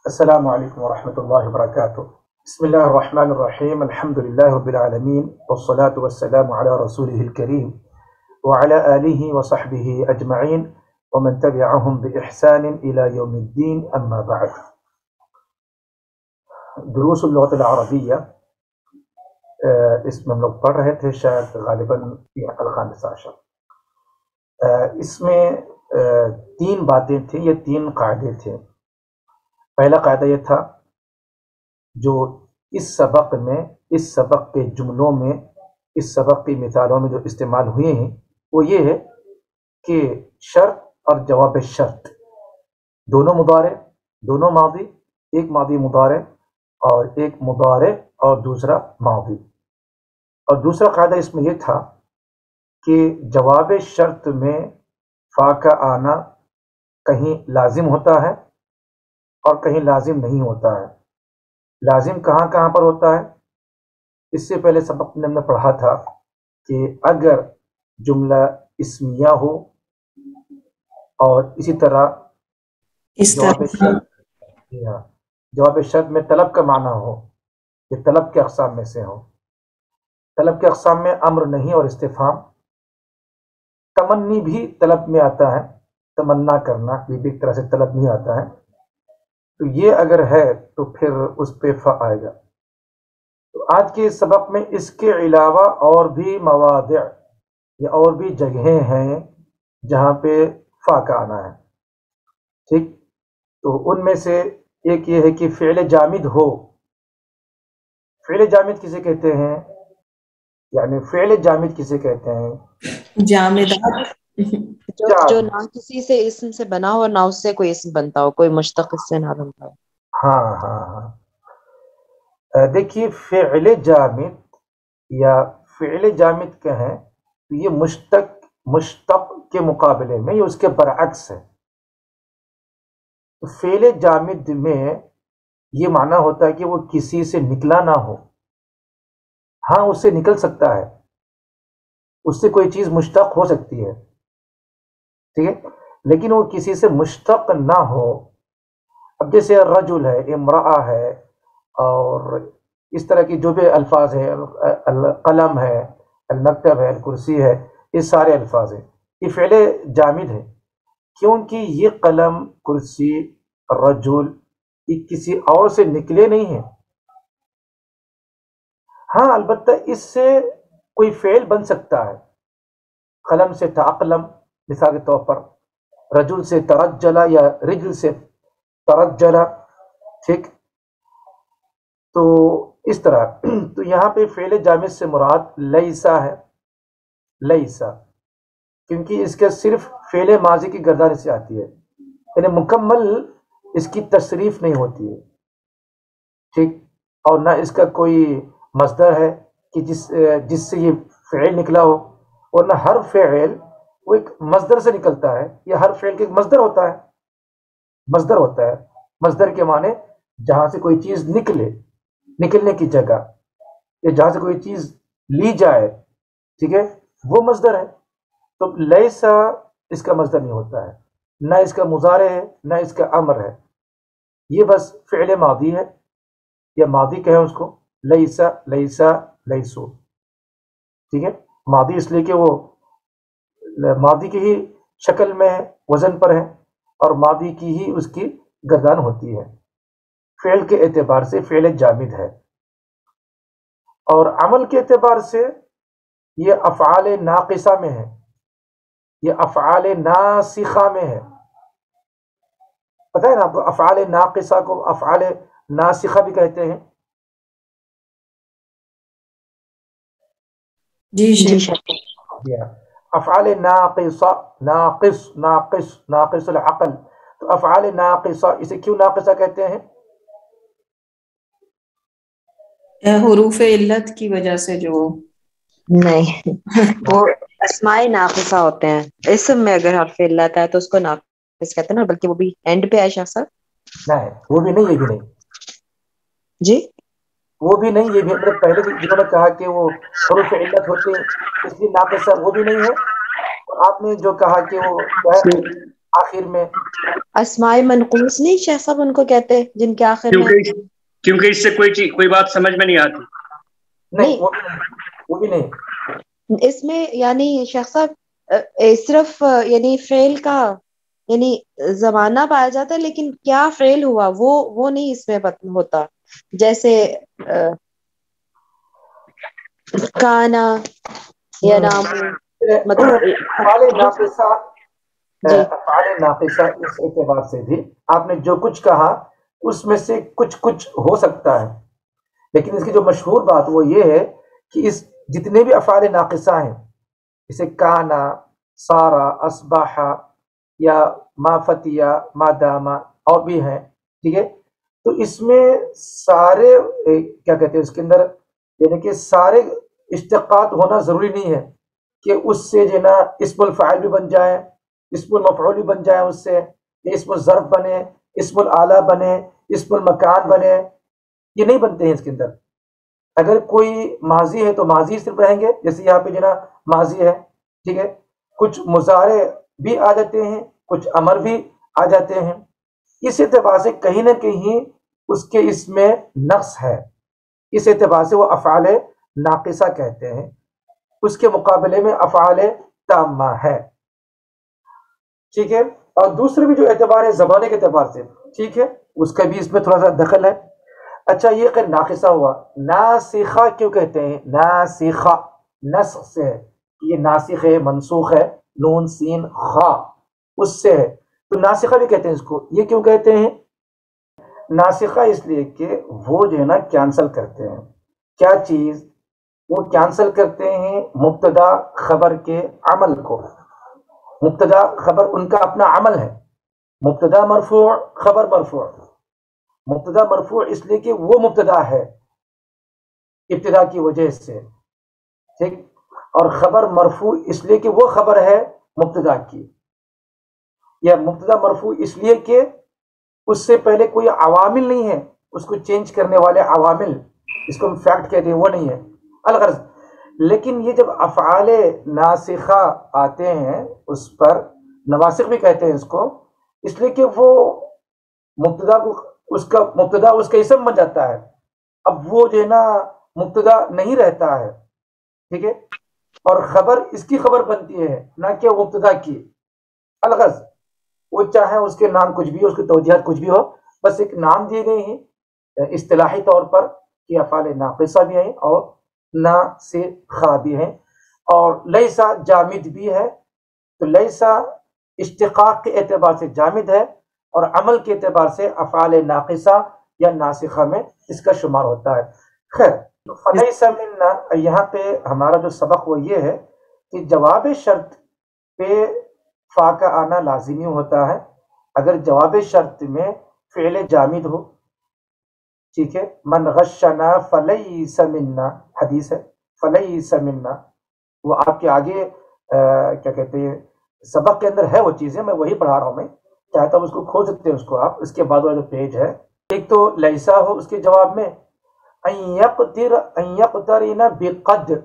السلام عليكم ورحمة الله وبركاته. بسم الله الرحمن الرحيم. الحمد لله رب العالمين، والصلاة والسلام على رسوله الكريم وعلى آله وصحبه أجمعين ومن تبعهم بإحسان إلى يوم الدين. أما بعد، دروس اللغة العربية اس میں ہم لوگ پڑھ رہے تھے، شاید غالباً الخامس عشر. اس میں تین باتیں تھیں، یہ تین قاعدے تھے. پہلا قاعدہ یہ تھا جو اس سبق کے جملوں میں، اس سبق کی مثالوں میں جو استعمال ہوئے ہیں وہ یہ ہے کہ شرط اور جواب شرط دونوں مضارع، دونوں ماضی، ایک ماضی مضارع اور ایک مضارع اور دوسرا ماضی. اور دوسرا قاعدہ اس میں یہ تھا کہ جواب شرط میں فا کا آنا کہیں لازم ہوتا ہے اور کہیں لازم نہیں ہوتا ہے. لازم کہاں کہاں پر ہوتا ہے؟ اس سے پہلے سبق میں ہم نے پڑھا تھا کہ اگر جملہ اسمیہ ہو اور اسی طرح اس جواب طرح شرط، جواب شرط میں طلب کا معنی ہو، یہ طلب کے اقسام میں سے ہو. طلب کے اقسام میں امر نہیں اور استفہام. تمنی بھی طلب میں آتا ہے، تمنا کرنا یہ بھی ایک طرح سے طلب نہیں آتا ہے. تو یہ اگر ہے تو پھر اس پہ فا آئے گا. تو آج کے سبق میں اس کے علاوہ اور بھی مواضع یا اور بھی جگہیں ہیں جہاں پہ فا کا آنا ہے. ٹھیک، تو ان میں سے ایک یہ ہے کہ فعل جامد ہو. فعل جامد کسے کہتے ہیں؟ یعنی فعل جامد کسے کہتے ہیں؟ جامدات جو نہ کسی سے اسم سے بنا ہو اور نہ اس سے کوئی اسم بنتا ہو، کوئی مشتق اس سے نہ بنتا ہو. ہاں دیکھیے، فعل جامد یا فعل جامد کہیں تو یہ مشتق کے مقابلے میں یہ اس کے برعکس ہے. تو فعل جامد میں یہ معنی ہوتا ہے کہ وہ کسی سے نکلا نہ ہو. ہاں اس سے نکل سکتا ہے، اس سے کوئی چیز مشتق ہو سکتی ہے، ٹھیک ہے، لیکن وہ کسی سے مشتق نہ ہو. اب جیسے رجل ہے، امرأہ ہے، اور اس طرح کی جو بھی الفاظ ہیں، القلم ہے، المکتب ہے، الکرسی ہے، یہ سارے الفاظ ہیں، یہ فعل جامد ہے کیونکہ یہ قلم، کرسی، رجل یہ کسی اور سے نکلے نہیں ہیں. ہاں البتہ اس سے کوئی فعل بن سکتا ہے. قلم سے تعقلم مثال کے طور پر، رجل سے ترجلا یا رجل سے ترجلا، ٹھیک. تو اس طرح تو یہاں پہ فعل جامد سے مراد لیسا ہے، لیسا، کیونکہ اس کا صرف فعل ماضی کی گردان سے آتی ہے، یعنی مکمل اس کی تصریف نہیں ہوتی ہے، ٹھیک. اور نہ اس کا کوئی مصدر ہے کہ جس سے یہ فعل نکلا ہو، اور نہ ہر فعل وہ ایک مصدر سے نکلتا ہے. یہ ہر فعل کا ایک مصدر ہوتا ہے، مصدر ہوتا ہے. مصدر کے معنی جہاں سے کوئی چیز نکلے، نکلنے کی جگہ، یا جہاں سے کوئی چیز لی جائے، ٹھیک ہے، وہ مصدر ہے. تو لیسا اس کا مصدر نہیں ہوتا ہے، نہ اس کا مضارع ہے نہ اس کا امر ہے. یہ بس فعل ماضی ہے یا ماضی کہیں اس کو، لیسا، لیسا، لیسو، ٹھیک ہے. ماضی اس لیے کہ وہ ماضی کی ہی شکل میں ہے، وزن پر ہے، اور ماضی کی ہی اس کی گردان ہوتی ہے. فعل کے اعتبار سے فعل جامد ہے، اور عمل کے اعتبار سے یہ افعال ناقصہ میں ہے، یہ افعال ناسخہ میں ہے. پتہ ہے نا آپ کو، افعال ناقصہ کو افعال ناسخہ بھی کہتے ہیں. جی جی شیخ. افعال ناقصہ، ناقص العقل. تو افعال ناقصہ اسے کیوں ناقصہ کہتے ہیں؟ حروف علت کی وجہ سے جو نہیں وہ اسماء ناقصہ ہوتے ہیں. اسم میں اگر حرف علت ہے تو اس کو ناقص کہتے ہیں نا، بلکہ وہ بھی اینڈ پہ ہے شاہ صاحب. نہیں وہ بھی نہیں، یہ بھی نہیں، جی وہ بھی نہیں، یہ بھی ہم نے پہلے جنہوں نے کہا کہ وہ حروف علت ہوتے ہیں اس لیے ناقصہ، وہ بھی نہیں ہے. اور آپ نے جو کہا کہ وہ کیا ہے، آخر میں اسماء منقوص نہیں شیخ صاحب ان کو کہتے ہیں جن کے آخر میں؟ کیونکہ اس سے کوئی بات سمجھ میں نہیں آتی. نہیں وہ بھی نہیں. اس میں یعنی شیخ صاحب صرف یعنی فعل کا یعنی زمانہ پایا جاتا ہے، لیکن کیا فعل ہوا وہ نہیں اس میں ہوتا. جیسے کانا یا نام مطلب افعال ناقصہ اس اعتبار سے بھی آپ نے جو کچھ کہا اس میں سے کچھ ہو سکتا ہے، لیکن اس کی جو مشہور بات وہ یہ ہے کہ اس جتنے بھی افعال ناقصہ ہیں جیسے کانا، سارا، اصباحا یا ما فتیا، ما داما اور بھی ہیں، ٹھیک ہے، تو اس میں سارے کیا کہتے ہیں اس کے اندر یعنی کہ سارے اشتقاق ہونا ضروری نہیں ہے کہ اس سے جو ہے نا اسم الفاعل بھی بن جائے، اسم المفعول بھی بن جائے اس سے، یا اسم الظرف بنے، اسم الاعلی بنے، اسم المکان بنے، یہ نہیں بنتے ہیں اس کے اندر. اگر کوئی ماضی ہے تو ماضی صرف رہیں گے، جیسے یہاں پہ جو نا ماضی ہے، ٹھیک ہے، کچھ مضارع بھی آ جاتے ہیں، کچھ امر بھی آ جاتے ہیں. اس اعتبار سے کہیں نہ کہیں اس کے اس میں نقص ہے، اس اعتبار سے وہ افعال ناقصہ کہتے ہیں. اس کے مقابلے میں افعال تامہ ہے، ٹھیک ہے. اور دوسرے بھی جو اعتبار ہے زبانے کے اعتبار سے، ٹھیک ہے، اس کا بھی اس میں تھوڑا سا دخل ہے. اچھا یہ کہ ناقصہ ہوا، ناسخہ کیوں کہتے ہیں؟ ناسخہ نسخ سے ہے، یہ ناسخ ہے، منسوخ ہے، نون سین خا اس سے ہے، تو ناسخہ بھی کہتے ہیں اس کو. یہ کیوں کہتے ہیں ناسخہ؟ اس لیے کہ وہ جو ہے نا کینسل کرتے ہیں. کیا چیز؟ وہ کینسل کرتے ہیں مبتدا خبر کے عمل کو. مبتدا خبر ان کا اپنا عمل ہے، مبتدا مرفوع خبر مرفوع. مبتدا مرفوع اس لیے کہ وہ مبتدا ہے ابتدا کی وجہ سے، ٹھیک، اور خبر مرفوع اس لیے کہ وہ خبر ہے مبتدا کی. یا مبتدا مرفوع اس لیے کہ اس سے پہلے کوئی عوامل نہیں ہے اس کو چینج کرنے والے عوامل، اس کو ہم فیکٹ کہتے ہیں، وہ نہیں ہے الغرض. لیکن یہ جب افعال ناسخہ آتے ہیں اس پر نواسخ بھی کہتے ہیں اس کو، اس لیے کہ وہ مبتدا کو اس کا اسم بن جاتا ہے. اب وہ جو ہے نا مبتدا نہیں رہتا ہے، ٹھیک ہے، اور خبر اس کی خبر بنتی ہے نہ کہ مبتدا کی. الغرض وہ چاہے اس کے نام کچھ بھی ہو، اس کی توجیہات کچھ بھی ہو، بس ایک نام دیے گئے ہیں اصطلاحی طور پر کہ افعال ناقصہ بھی ہیں اور ناسخہ بھی ہیں. اور لیسا جامد بھی ہے، تو لیسا اشتقاق کے اعتبار سے جامد ہے اور عمل کے اعتبار سے افعال ناقصہ یا ناسخہ میں اس کا شمار ہوتا ہے. خیر، فلیس منا یہاں پہ ہمارا جو سبق وہ یہ ہے کہ جواب شرط پہ فا کا آنا لازمی ہوتا ہے اگر جواب شرط میں فعل جامد ہو، ٹھیک ہے. من غشنا فلیس منا حدیث ہے، فلیس منا، وہ آپ کے آگے کیا کہتے ہیں سبق کے اندر ہے وہ چیزیں، میں وہی پڑھا رہا ہوں. میں چاہتا ہوں اس کو کھول سکتے ہیں اس کو آپ. اس کے بعد والا جو پیج ہے، ایک تو لیسا ہو اس کے جواب میں ان یقترن بقدر،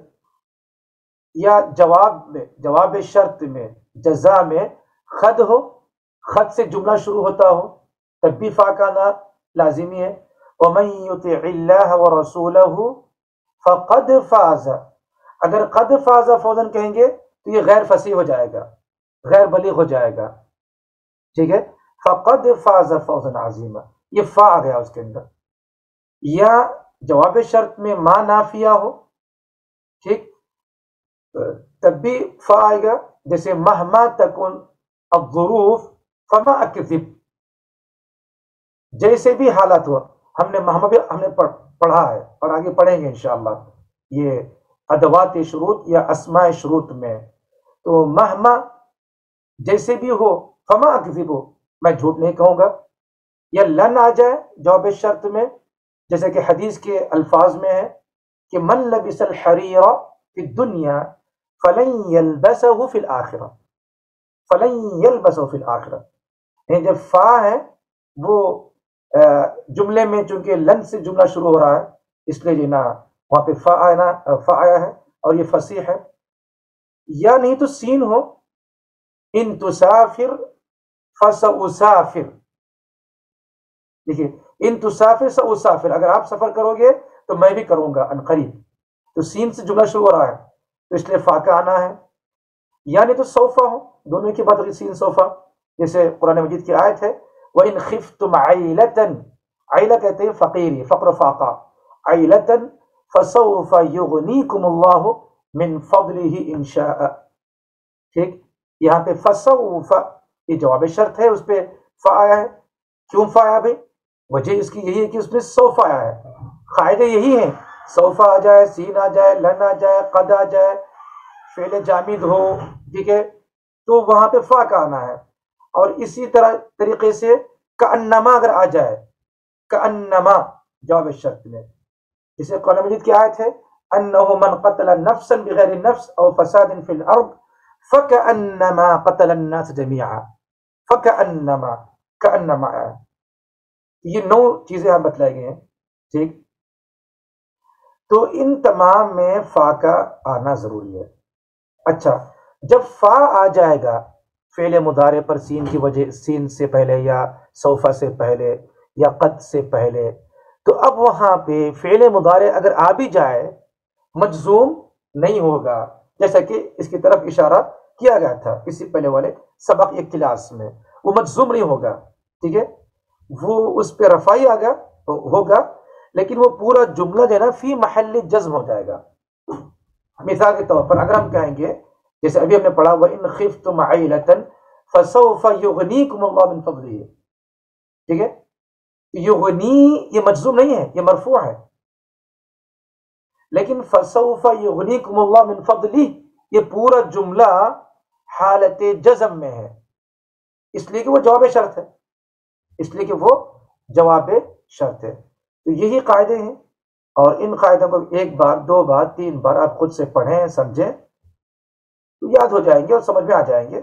یا جواب شرط میں جزا میں خد ہو، خد سے جملہ شروع ہوتا ہو، تب بھی فا کا آنا لازمی ہے. ومن یطع اللہ ورسولہ فقد فاز، اگر قد فاز فوزن کہیں گے تو یہ غیر فصیح ہو جائے گا، غیر بلیغ ہو جائے گا، ٹھیک ہے. فقد فاز فوزا عظیما، یہ فا آ گیا اس کے اندر. یا جواب شرط میں ما نافیہ ہو، ٹھیک، تب بھی فا آئے گا، جیسے مہما تکن الظروف فما اکذب، جیسے بھی حالت ہو. ہم نے مہما بھی ہم نے پڑھا ہے اور آگے پڑھیں گے انشاءاللہ یہ ادوات شروط یا اسماء شروط میں. تو مہما جیسے بھی ہو، فما اکذب ہو، میں جھوٹ نہیں کہوں گا. یا لن آ جائے جواب شرط میں، جیسے کہ حدیث کے الفاظ میں ہے کہ من لبس الحریر فی الدنیا فلن یلبسہ فی الآخرہ، فلن یلبسہ فی الآخرہ. جب فا ہے وہ جملے میں چونکہ لن سے جملہ شروع ہو رہا ہے اس لیے جو نا وہاں پہ فا آیا ہے اور یہ فصیح ہے. یا نہیں تو سین ہو، ان تسافر فسأسافر، دیکھیے ان تسافر سأسافر، اگر آپ سفر کرو گے تو میں بھی کروں گا ان قریب، تو سین سے جملہ شروع ہو رہا ہے تو اس لیے فا کا آنا ہے، یعنی تو سوفا ہو، دونوں کی بات ہوگی سین سوفا، جیسے قرآن مجید کی آیت ہے وَإِنْ خِفْتُمْ عَيْلَةً، عیلہ کہتے ہیں فقیری، فقر فاقہ، عیلةً فَسَوْفَ يُغْنِيكُمُ اللَّهُ مِنْ فَضْلِهِ إِنْ شَاءَ، ٹھیک، یہاں پہ فسوف یہ جواب شرط ہے، اس پہ فا آیا ہے، کیوں فا آیا بھائی؟ وجہ اس کی یہی ہے کہ اس میں سوف آیا ہے، قاعدے یہی ہیں، سوف آ جائے، سین آ جائے، لن آ جائے، قد آ جائے، فعل جامد ہو، ٹھیک ہے، تو وہاں پہ فا کا آنا ہے، اور اسی طریقے سے کأنما اگر آ جائے، کأنما جواب شرط میں، جسے قرآن مجید کی آیت ہے انه من قتل نفسا بغیر نفس او فساد فی الارض فکأنما قتل الناس جميعا، فکأنما، کأنما، یہ 9 چیزیں ہم بتلائے گئے ہیں، ٹھیک، تو ان تمام میں فا کا آنا ضروری ہے۔ اچھا، جب فا آ جائے گا فعل مضارع پر سین کی وجہ، سین سے پہلے یا سوفا سے پہلے یا قد سے پہلے، تو اب وہاں پہ فعل مضارع اگر آ بھی جائے مجزوم نہیں ہوگا، جیسا کہ اس کی طرف اشارہ کیا گیا تھا اسی پہلے والے سبق ایک کلاس میں، وہ مجزوم نہیں ہوگا، ٹھیک ہے، وہ اس پہ رفائی آگا ہوگا، لیکن وہ پورا جملہ جو ہے نا فی محل جزم ہو جائے گا۔ مثال کے طور پر اگر ہم کہیں گے جیسے ابھی ہم نے پڑھا وَإِنْ خِفْتُمْ عَيْلَةً فَسَوْفَ يُغْنِيكُمُ اللَّهُ مِنْ فَضْلِهِ، ٹھیک ہے، یغنی یہ مجزوم نہیں ہے، یہ مرفوع ہے، لیکن فَسَوْفَ يُغْنِيكُمُ اللَّهُ مِنْ فَضْلِهِ یہ پورا جملہ حالت جزم میں ہے، اس لیے کہ وہ جواب شرط ہے، اس لیے کہ وہ جواب شرط ہے۔ تو یہی قاعدے ہیں، اور ان قاعدوں کو ایک بار، 2 بار، 3 بار آپ خود سے پڑھیں، سمجھیں، تو یاد ہو جائیں گے اور سمجھ میں آ جائیں گے،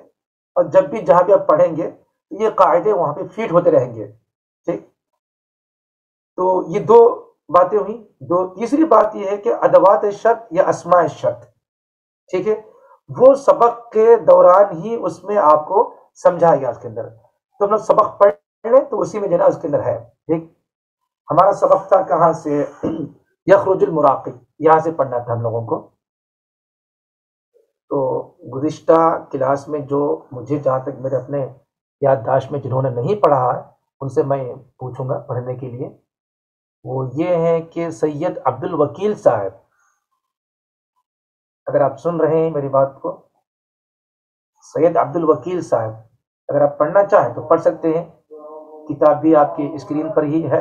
اور جب بھی جہاں بھی آپ پڑھیں گے یہ قاعدے وہاں پہ فیٹ ہوتے رہیں گے، ٹھیک۔ تو یہ 2 باتیں ہوئی، تیسری بات یہ ہے کہ ادوات شرط یا اسماء شرط، ٹھیک ہے، وہ سبق کے دوران ہی اس میں آپ کو سمجھایا گیا اس کے اندر، تو ہم لوگ سبق پڑھ لیں تو اسی میں جو ہے نا اس کے اندر ہے، ٹھیک۔ ہمارا سبق تھا کہاں سے؟ یخرج المراقب، یہاں سے پڑھنا تھا ہم لوگوں کو۔ تو گزشتہ کلاس میں جو مجھے جہاں تک میرے اپنے یادداشت میں جنہوں نے نہیں پڑھا ہے ان سے میں پوچھوں گا پڑھنے کے لیے، وہ یہ ہے کہ سید عبد الوکیل صاحب، اگر آپ سن رہے ہیں میری بات کو، سید عبد الوکیل صاحب اگر آپ پڑھنا چاہیں تو پڑھ سکتے ہیں، کتاب بھی آپ کی اسکرین پر ہی ہے۔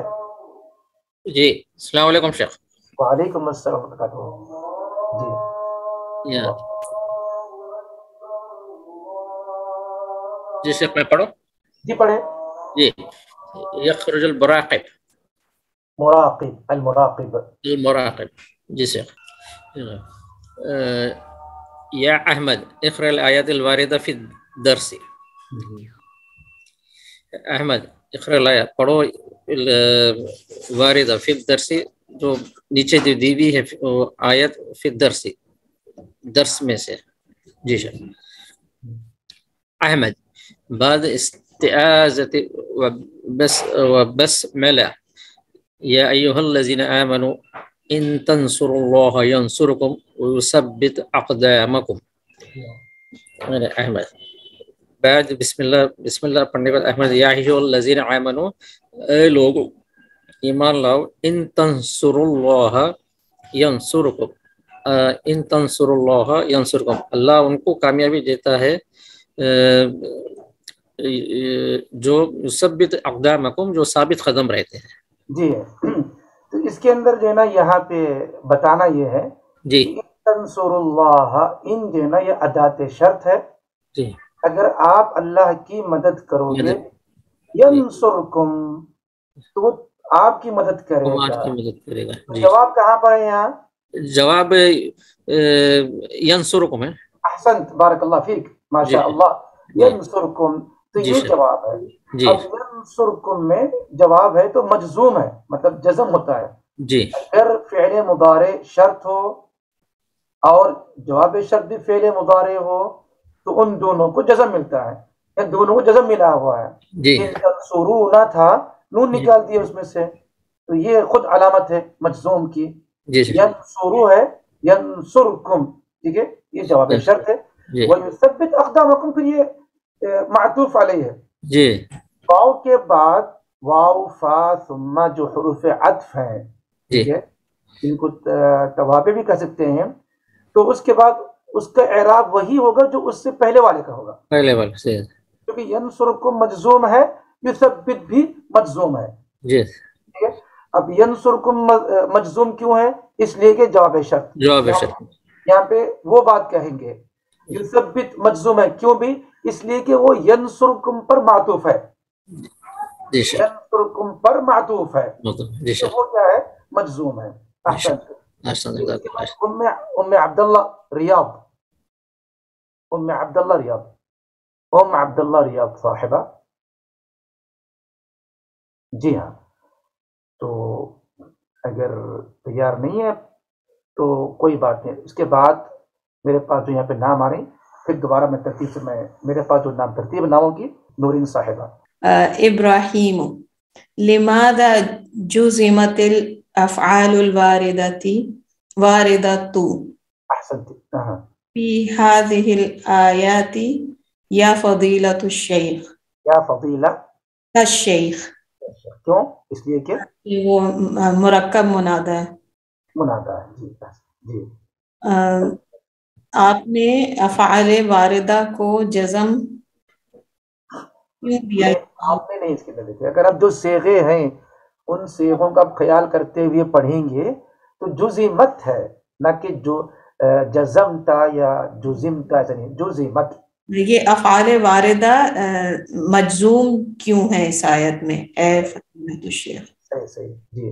جی السلام علیکم شیخ۔ وعلیکم السلام ورحمۃ اللہ وبرکاتہ۔ یا جی شیخ میں پڑھو؟ جی پڑھیں۔ جی یخرج البراقب، مراقب، المراقب، المراقب، جی شیخ۔ یا احمد اقرأ الآیات الواردہ فی الدرس، احمد اقرأ الآیات، پڑھو واردہ فی الدرس، جو نیچے جو دی ہوئی ہے آیت فی الدرس، درس میں سے، جی شیخ۔ احمد بعد استعاذت وبسملہ، یا ایہا الذین آمنوا ان تنصروا اللہ ینصرکم ویثبت اقدامکم۔ احمد بعد بسم اللہ پڑھنے کے بعد احمد یا ایہا الذین آمنوا، اے لوگو ایمان لاؤ، ان تنصروا اللہ ینصرکم، ان تنصروا اللہ ینصرکم، اللہ ان کو کامیابی دیتا ہے جو ثبت اقدامکم، جو ثابت قدم رہتے ہیں۔ جی، تو اس کے اندر جو ہے نا یہاں پہ بتانا یہ ہے جی کہ ان تنصر اللہ، ان جو ہے نا یہ ادات شرط ہے، جی اگر آپ اللہ کی مدد کرو گے مدد، ینصرکم تو وہ آپ کی مدد کرے وہ آپ گا۔ کی مدد کرے گا۔ جی جواب کہاں پر ہے یہاں؟ جواب ینصرکم ہے۔ احسنت، بارک اللہ فیک، جی ماشاء اللہ، جی ینصرکم، تو جی یہ سر، جواب ہے۔ جی اب ینصرکم میں جواب ہے تو مجزوم ہے، مطلب جزم ہوتا ہے، جی اگر فعل مضارع شرط ہو اور جواب شرط بھی فعل مضارع ہو تو ان دونوں کو جزم ملتا ہے، ان دونوں کو جزم ملا ہوا ہے. جی ان تنصرونا تھا, نون نکال دیا اس میں سے, تو یہ خود علامت ہے مجزوم کی. جی جی ینصرو ہے, ینصرکم, ٹھیک ہے, یہ جواب شرط ہے. جی وَيُثَبِّتْ أَقْدَامَكُمْ, پھر یہ معطوف علیہ ہے. جی واو کے بعد واو فا ثم جو حروف عطف ہیں, ٹھیک ہے, ان کو توابع بھی کہہ سکتے ہیں, تو اس کے بعد اس کا اعراب وہی ہوگا جو اس سے پہلے والے کا ہوگا. پہلے والے سے کیونکہ ینصرکم مجزوم ہے, یثبت بھی مجزوم ہے. جی ٹھیک ہے, اب ینصرکم مجزوم کیوں ہے؟ اس لیے کہ جواب شرط. جواب شرط. یہاں پہ وہ بات کہیں گے. یثبت مجزوم ہے کیوں بھی؟ اس لیے کہ وہ ینصرکم پر معطوف ہے. جی سر ینصرکم پر معطوف ہے, جی تو سر وہ کیا ہے؟ مجزوم ہے. احسن. احسن اس کے بعد ام عبداللہ ریاض, ام عبداللہ ریاض, ام عبداللہ ریاض صاحبہ. جی ہاں, تو اگر تیار نہیں ہے تو کوئی بات نہیں. اس کے بعد میرے پاس جو یہاں پہ نام آ رہے ہیں, پھر دوبارہ میں ترتیب سے میرے پاس جو نام ترتیب ناموں کی, نورین صاحبہ. ابراہیم لماذا جزمت الافعال الواردة احسنت. في هذه الآيات یا فضیلۃ الشیخ. یا فضیلہ الشیخ کیوں؟ اس لیے کہ وہ مرکب منادہ ہے. منادہ ہے. جی جی. آپ نے افعال واردہ کو جزم کیوں دیا؟ آپ نے نہیں اس کے اندر دیکھے. اگر آپ جو صیغے ہیں ان صیغوں کا آپ خیال کرتے ہوئے پڑھیں گے تو جزمت ہے, نہ کہ جو جزمتا یا جزمتا, ایسا نہیں, جزمت. یہ افعال واردہ مجزوم کیوں ہے اس آیت میں؟ اے فضیلۃ الشیخ. صحیح صحیح. جی.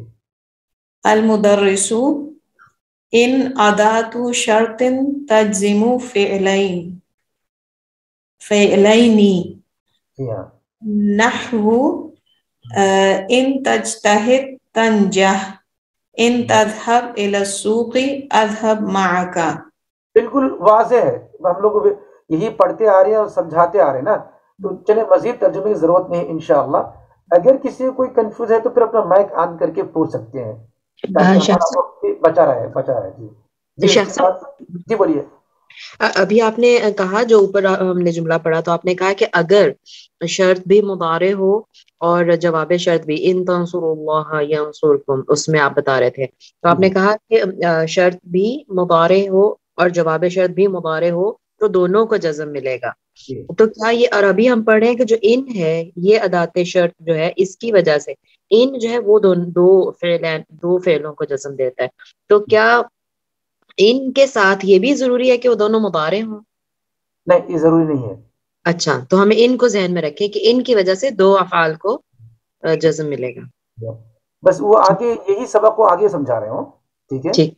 المدرس ان ادات شرط تجزم فعلین جی ہاں. نحو ان تجتہد تنجح ان تذهب الى السوق اذهب معك. بالکل واضح ہے, ہم لوگ یہی پڑھتے آ رہے ہیں اور سمجھاتے آ رہے ہیں نا, تو چلیں مزید ترجمے کی ضرورت نہیں انشاءاللہ. اگر کسی کو کوئی کنفیوز ہے تو پھر اپنا مائک آن کر کے پوچھ سکتے ہیں تاکہ ہمارا وقت بچا رہے. جی شیخ صاحب, جی بولیے. ابھی آپ نے کہا جو اوپر ہم نے جملہ پڑھا, تو آپ نے کہا کہ اگر شرط بھی مضارع ہو اور جواب شرط بھی, ان تنصروا اللہ ینصرکم, اس میں آپ بتا رہے تھے, تو آپ نے کہا کہ شرط بھی مضارع ہو اور جواب شرط بھی مضارع ہو تو دونوں کو جزم ملے گا. تو کیا یہ, اور ابھی ہم پڑھ رہے ہیں کہ جو ان ہے یہ ادات شرط جو ہے اس کی وجہ سے ان جو ہے وہ دو فعلوں کو جزم دیتا ہے, تو کیا ان کے ساتھ یہ بھی ضروری ہے کہ وہ دونوں مضارع ہوں؟ نہیں, یہ ضروری نہیں ہے. اچھا, تو ہمیں ان کو ذہن میں رکھیں کہ ان کی وجہ سے دو افعال کو جزم ملے گا. بس وہ آگے یہی سبق کو آگے سمجھا رہے ہوں. ٹھیک ہے, ٹھیک.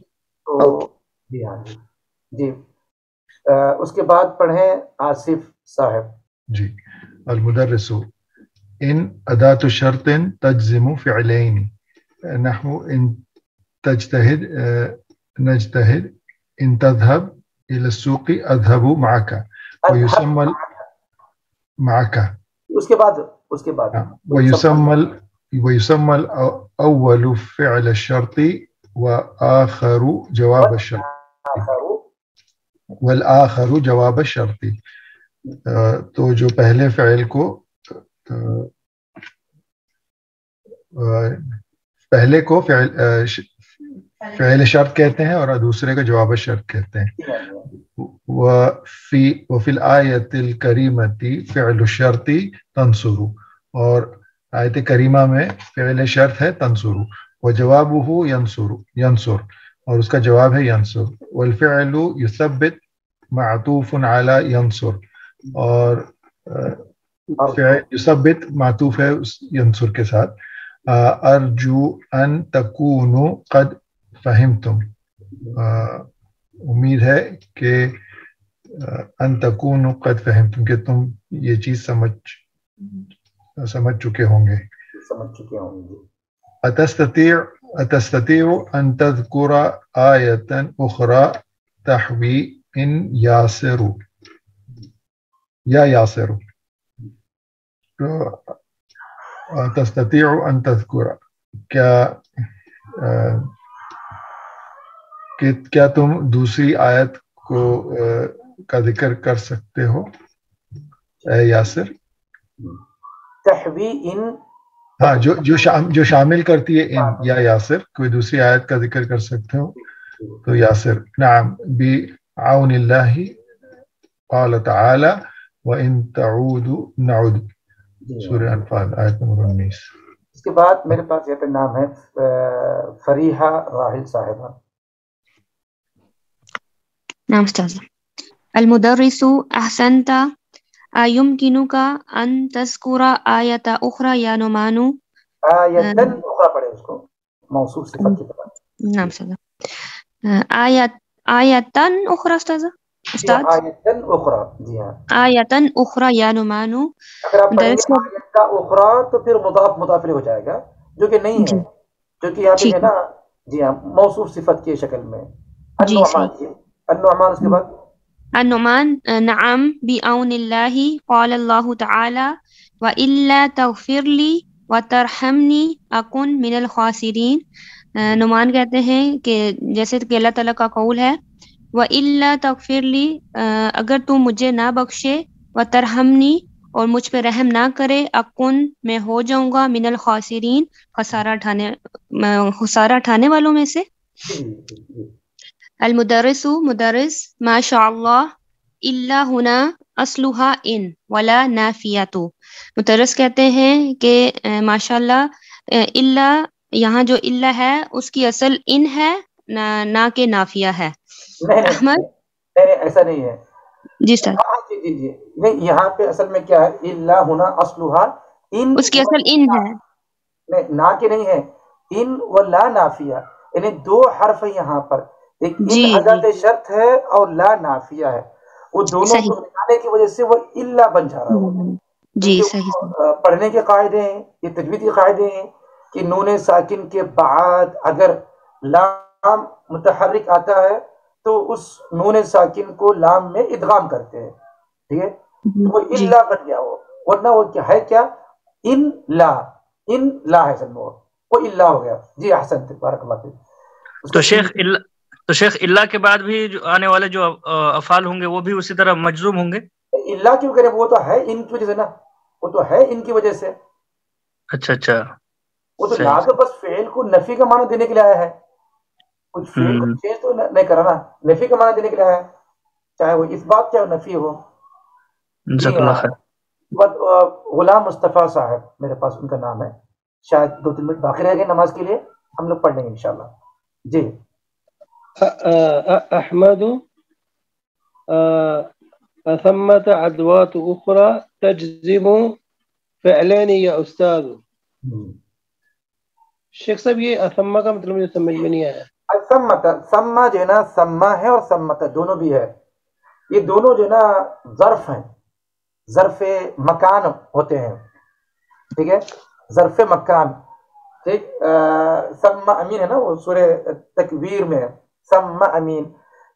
تو جی ہاں جی. اس کے بعد پڑھیں آصف صاحب. جی. المدرس ان ادات شرط تجزم فعلین نحو ان تجتہد نجتہد ان تذهب الى السوق اذهب معك ويسمى معك. اس کے بعد ويسمى الاول فعل الشرط واخر جواب الشرط والآخر جواب الشرط. تو جو پہلے فعل کو فعل شرط کہتے ہیں اور دوسرے کا جواب شرط کہتے ہیں. وفی الآیت الکریمۃ فعل الشرط تنصر, اور آیت کریمہ میں فعل شرط ہے تنصر, وجوابہ ینصر, اور اس کا جواب ہے ینصر. والفعل یثبت معطوف علی ینصر, اور فعل یثبت معطوف ہے ینصر کے ساتھ. ارجو ان تکونوا قد فہمتم, امید ہے کہ ان تکونوا قد فہمتم, کہ تم یہ چیز سمجھ چکے ہوں گے. اتستطيع ان تذكر آیة اخرى تحوی ان یاسر یا یاسر. تو تستطيع ان تذكر، کیا تم دوسری آیت کو کا ذکر کر سکتے ہو اے یاسر؟ تحوی ان، ہاں جو شامل کرتی ہے ان یا یاسر، کوئی دوسری آیت کا ذکر کر سکتے ہو تو یاسر. نعم بعون اللہ قال تعالی وَإِن تَعُودُوا نَعُدْ، سورہ انفال آیت نمبر 19. اس کے بعد میرے پاس یہ پہ نام ہے فریحہ راحل صاحبہ. نعم استاذ. المدرس احسنت يمكنك ان تذكر آیت اخرى یا نعمان؟ آیتن اخرى پڑھے اس کو موصوف صفت کی طرح. نعم استاذ. آیتن اخرى استاذ. آیتن اخرى، جی ہاں آیتن اخرى یا نعمان. اگر آپ پڑھیں گے آیت کا اخرى تو پھر مضاف مضاف ہو جائے گا، جو کہ نہیں ہے، جو کہ یہاں پہ ہے نا، جی ہاں موصوف صفت کی شکل میں. النعمان، النعمان اس کے بعد النعمان نعم بعون اللہ قال اللہ تعالی وَإِلَّا تَغْفِرْ لِي وَتَرْحَمْنِي أَكُنْ مِنَ الْخَاسِرِينَ. نعمان کہتے ہیں کہ جیسے کہ اللہ تعالیٰ کا قول ہے وَإِلَّا تَغْفِرْ لِي، اگر تو مجھے نہ بخشے، وَتَرْحَمْنِي اور مجھ پہ رحم نہ کرے، اکن میں ہو جاؤں گا من الخاسرین خسارہ اٹھانے والوں میں سے. المدرس مدرس ما شاء اللہ الا ہنا اصلها ان ولا نافیہ. مدرس کہتے ہیں کہ ماشاء اللہ الا، یہاں جو الا ہے اس کی اصل ان ہے نہ کہ نافیہ ہے. احمد نہیں ایسا نہیں ہے. جی سر. جی نہیں، یہاں پہ اصل میں کیا ہے، الا ہونا اصلها ان، اس کی اصل ان ہے، نہیں نہ کہ نہیں ہے، ان و لا نافیہ، یعنی دو حرف ہیں یہاں پر، ایک ان حضرت شرط ہے اور لا نافیہ ہے. وہ دونوں کو ملانے کی وجہ سے وہ الا بن جا رہا ہے. جی صحیح. پڑھنے کے قاعدے ہیں، یہ تجوید کے قاعدے ہیں کہ نون ساکن کے بعد اگر لام متحرک آتا ہے تو اس نون ساکن کو لام میں ادغام کرتے ہیں، ٹھیک ہے، وہ الا بن گیا. وہ ورنہ وہ کیا ہے، کیا ان لا ہے سن، وہ الا ہو گیا. جی احسن، بارک اللہ فیک. تو شیخ اللہ کے بعد بھی جو آنے والے جو افعال ہوں گے وہ بھی اسی طرح مجزوم ہوں گے؟ اللہ کیوں کرے، وہ تو ہے ان کی وجہ سے نا، وہ تو ہے ان کی وجہ سے. اچھا وہ تو لا تو بس فعل کو نفی کا معنی دینے کے لیے آیا ہے، کچھ فعل کو چینج تو نہیں کرا نا، نفی کا معنی دینے کے لیے آیا ہے، چاہے وہ اس بات چاہے وہ نفی ہو. جزاک اللہ خیر. غلام مصطفیٰ صاحب میرے پاس ان کا نام ہے، شاید 2-3 منٹ باقی رہ گئے نماز کے لیے، ہم لوگ پڑھ لیں گے انشاءاللہ. جی احمد ثمة ادوات اخرى تجزم فعلین یا استاد. شیخ صاحب یہ اسما کا مطلب مجھے سمجھ میں نہیں آیا. سما جو ہے نا، سما ہے اور سمت دونوں بھی ہے. یہ دونوں جو ہے نا ظرف ہیں، ظرف مکان ہوتے ہیں، ٹھیک ہے، ظرف مکان. ٹھیک، سما امین ہے نا، وہ سورہ تکویر میں ہے سما امین.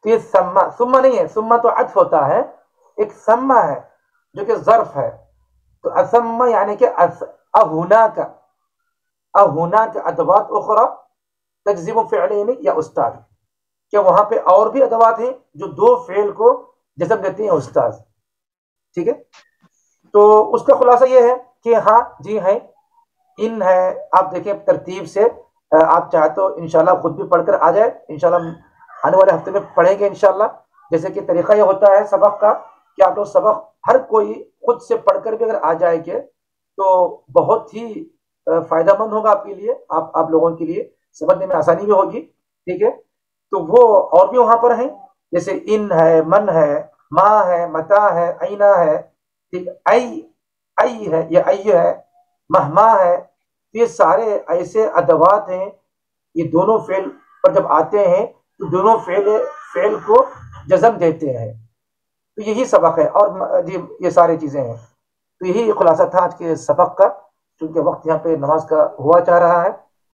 تو یہ سما نہیں ہے، سما تو عطف ہوتا ہے، ایک سما ہے جو کہ ظرف ہے. تو اسما یعنی کہ اہنا کا ادوات اخرى تجزم فعلین یا استاد. کیا وہاں پہ اور بھی ادوات ہیں جو دو فعل کو جزم دیتے ہیں استاد، ٹھیک ہے. تو اس کا خلاصہ یہ ہے کہ ہاں جی ہے، ان ہے. آپ دیکھیں ترتیب سے، آپ چاہے تو انشاءاللہ خود بھی پڑھ کر آ جائے، انشاءاللہ آنے والے ہفتے میں پڑھیں گے انشاءاللہ. جیسے کہ طریقہ یہ ہوتا ہے سبق کا کہ آپ لوگ سبق ہر کوئی خود سے پڑھ کر بھی اگر آ جائے گے تو بہت ہی فائدہ مند ہوگا آپ کے لیے، آپ لوگوں کے لیے سمجھنے میں آسانی بھی ہوگی، ٹھیک ہے. تو وہ اور بھی وہاں پر ہیں، جیسے ان ہے، من ہے، ما ہے، متا ہے، اینا ہے، ٹھیک، ای ہے یا ای ہے، مہما ہے. یہ سارے ایسے ادوات ہیں، یہ دونوں فعل پر جب آتے ہیں تو دونوں فعل کو جزم دیتے ہیں. تو یہی سبق ہے، اور جی یہ ساری چیزیں ہیں. تو یہی خلاصہ تھا آج کے سبق کا، چونکہ وقت یہاں پہ نماز کا ہوا چاہ رہا ہے.